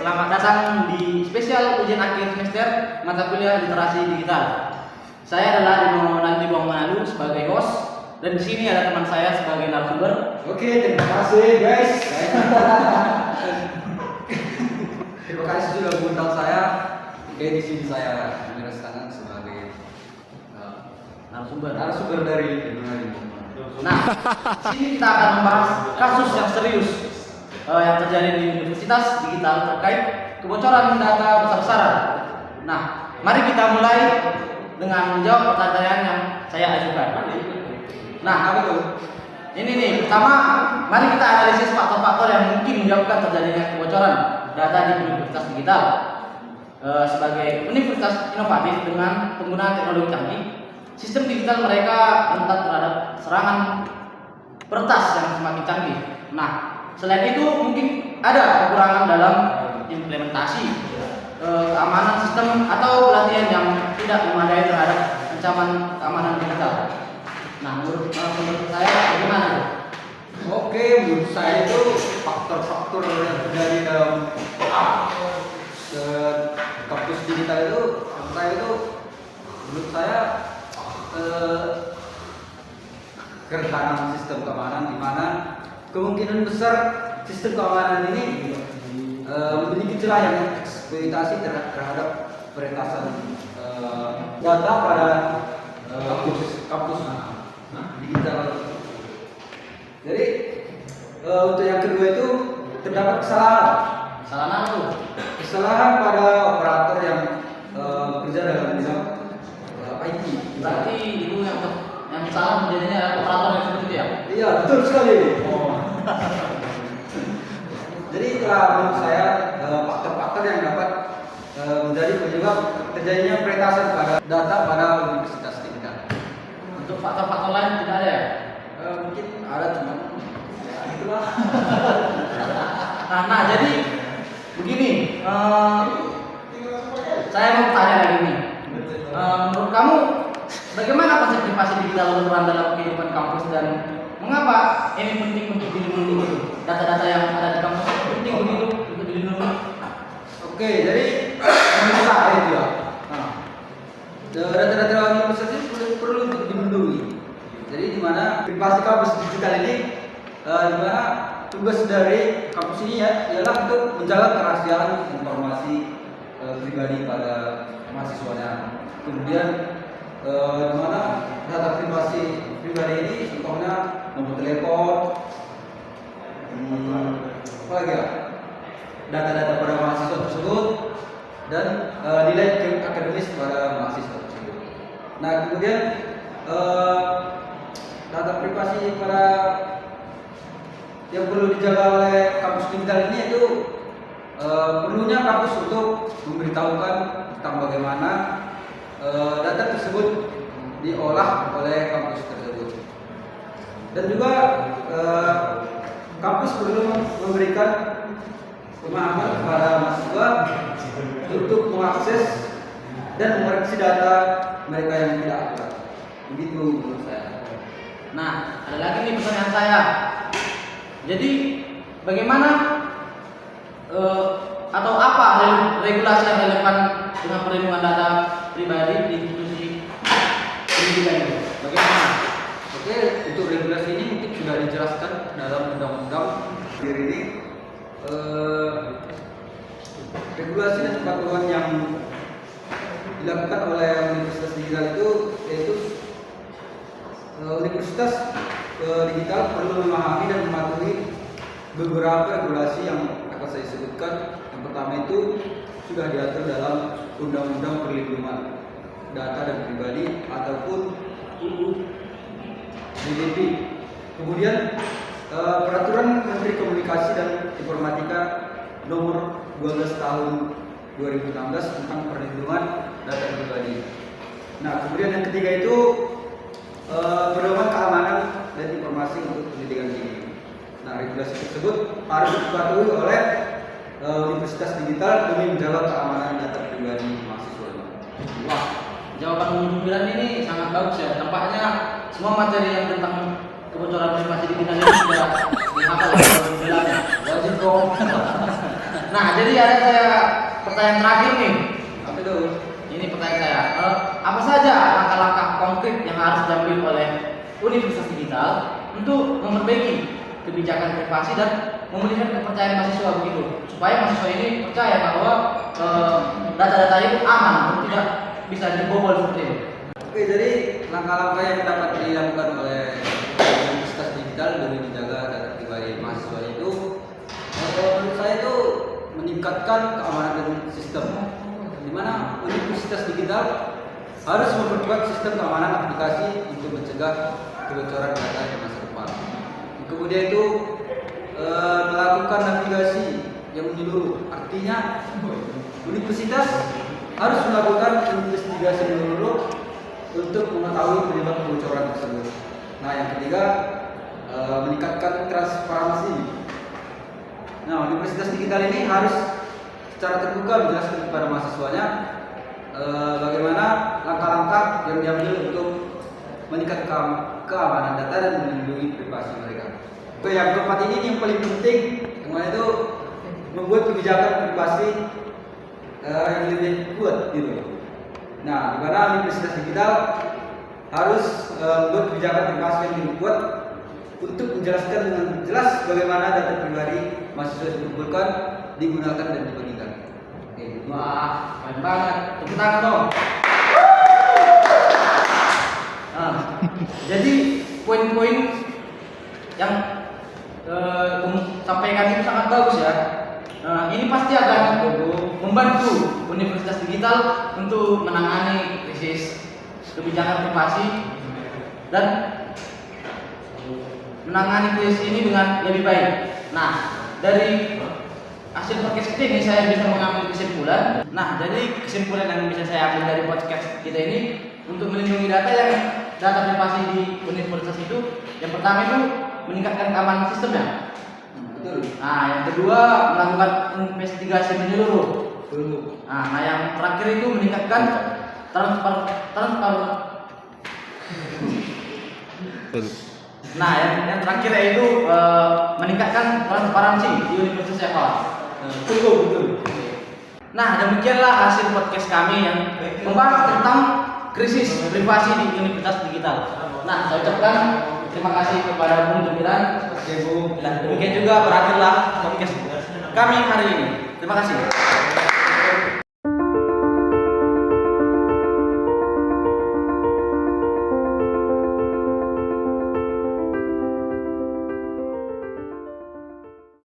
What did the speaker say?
selamat datang di spesial ujian akhir semester mata kuliah literasi digital. Saya adalah Dino Nanti Bong Manalu sebagai host dan di sini ada teman saya sebagai narasumber. Oke, terima kasih guys. Terima kasih sudah mengundang saya. Oke, di sini saya meneruskan sebagai narasumber dari Nah, di sini kita akan membahas kasus yang serius yang terjadi di universitas digital terkait kebocoran data besar-besaran. Nah, mari kita mulai dengan menjawab pertanyaan yang saya ajukan. Nah, apa tuh? ini nih, pertama, mari kita analisis faktor-faktor yang mungkin menyebabkan terjadinya kebocoran data di universitas digital. Sebagai universitas inovatif dengan penggunaan teknologi canggih, sistem digital mereka rentan terhadap serangan peretas yang semakin canggih. Nah, selain itu mungkin ada kekurangan dalam implementasi keamanan sistem atau pelatihan yang tidak memadai terhadap ancaman keamanan digital. Nah, menurut saya bagaimana? Oke, menurut saya itu faktor-faktor yang terjadi dalam kampus digital itu, menurut saya kerentanan sistem keamanan, di mana kemungkinan besar sistem keamanan ini memiliki celah yang eksploitasi terhadap peretasan data pada kampus digital. Jadi untuk yang kedua itu terdapat kesalahan pada operator yang bekerja dalam bidang IT. Berarti itu yang salah menjadinya operator yang seperti itu ya? Iya, betul sekali. Jadi itulah menurut saya faktor-faktor yang dapat menjadi penyebab terjadinya peretasan pada data pada universitas digital. Untuk faktor-faktor lain tidak ada ya? Mungkin ada, cuman ya itulah. Nah, jadi begini, saya mau tanya lagi nih. Menurut kamu, bagaimana konsep privasi digital berperan dalam kehidupan kampus dan mengapa ini penting untuk dilindungi? Data-data yang ada di kampus penting begitu untuk dilindungi. Oke, jadi menurut saya itu ya. Data-data universitas ini perlu untuk dilindungi. Jadi di mana privasi kampus digital ini, di mana tugas dari kampus ini ya ialah untuk menjaga kerahasiaan informasi pribadi pada mahasiswanya. Kemudian di mana data pribadi ini contohnya nomor telepon, apa lagi ya, data-data pada mahasiswa tersebut dan nilai akademis pada mahasiswa tersebut. Nah, kemudian data privasi pada yang perlu dijaga oleh kampus digital ini yaitu perlunya kampus untuk memberitahukan tentang bagaimana data tersebut diolah oleh kampus tersebut. Dan juga kampus perlu memberikan pemahaman kepada mahasiswa untuk mengakses dan mengoreksi data mereka yang tidak akurat. Begitu menurut saya. Nah, ada lagi nih pertanyaan saya. Jadi, bagaimana atau apa regulasi yang relevan dengan perlindungan data pribadi di institusi pendidikan ini? Bagaimana? Oke, untuk regulasi ini mungkin sudah dijelaskan dalam undang-undang diri ini. Regulasi dan peraturan yang dilakukan oleh universitas digital itu yaitu universitas digital perlu memahami dan mematuhi beberapa regulasi yang akan saya sebutkan. Yang pertama itu sudah diatur dalam Undang-Undang Perlindungan Data dan Pribadi ataupun UU DDP. Kemudian Peraturan Menteri Komunikasi dan Informatika Nomor 12 Tahun 2016 tentang perlindungan data pribadi. Nah, kemudian yang ketiga itu pedoman keamanan dan informasi untuk pendidikan tinggi. Nah, regulasi tersebut harus dipatuhi oleh universitas digital demi menjaga keamanan data pribadi mahasiswa. Wah, jawaban bulan ini sangat bagus ya. Tampaknya semua materi yang tentang kebocoran privasi digital ini sudah dihafal oleh bulannya. Wajib dong. Nah, jadi ada saya pertanyaan terakhir nih. Apa itu? Ini pertanyaan saya. Apa saja langkah-langkah konkret yang harus diambil oleh Universitas Digital untuk memperbaiki kebijakan privasi dan memulihkan kepercayaan mahasiswa begitu, supaya mahasiswa ini percaya bahwa data-data itu aman dan tidak bisa dibobol seperti itu. Oke, jadi langkah-langkah yang dapat dilakukan oleh Universitas Digital demi menjaga data pribadi mahasiswa itu, menurut saya itu meningkatkan keamanan dan sistem. Di mana Universitas Digital harus memperkuat sistem keamanan aplikasi untuk mencegah kebocoran data di masa depan. Kemudian itu melakukan navigasi yang menyeluruh. Artinya universitas harus melakukan investigasi menyeluruh untuk mengetahui penyebab kebocoran tersebut. Nah, yang ketiga meningkatkan transparansi. Nah, Universitas Digital ini harus secara terbuka menjelaskan kepada mahasiswanya bagaimana langkah-langkah yang diambil untuk meningkatkan keamanan data dan melindungi privasi mereka. Oke, yang keempat ini yang paling penting, yang mana itu membuat kebijakan privasi yang lebih kuat gitu. Nah, di mana Universitas Digital harus membuat kebijakan privasi yang lebih kuat untuk menjelaskan dengan jelas bagaimana data pribadi mahasiswa dikumpulkan, digunakan dan dibagikan. Oke, Wah, keren banget. Tepuk tangan dong. Nah, jadi poin-poin yang sampaikan itu sangat bagus ya. Ini pasti akan membantu Universitas Digital untuk menangani krisis kebijakan privasi dan menangani krisis ini dengan lebih baik. Nah, dari hasil podcast kita ini saya bisa mengambil kesimpulan. Nah, jadi kesimpulan yang bisa saya ambil dari podcast kita ini untuk melindungi data privasi di universitas itu, yang pertama itu meningkatkan keamanan sistemnya. betul. Nah, yang kedua melakukan investigasi menyeluruh. Nah, yang terakhir itu meningkatkan Nah, yang terakhir itu meningkatkan transparansi di universitas ya kawan. Betul. Nah, demikianlah hasil podcast kami yang membahas tentang krisis privasi di Universitas Digital. Nah, saya ucapkan terima kasih kepada Bung Jemiran. Dan demikian juga berakhirlah podcast kami hari ini. Terima kasih.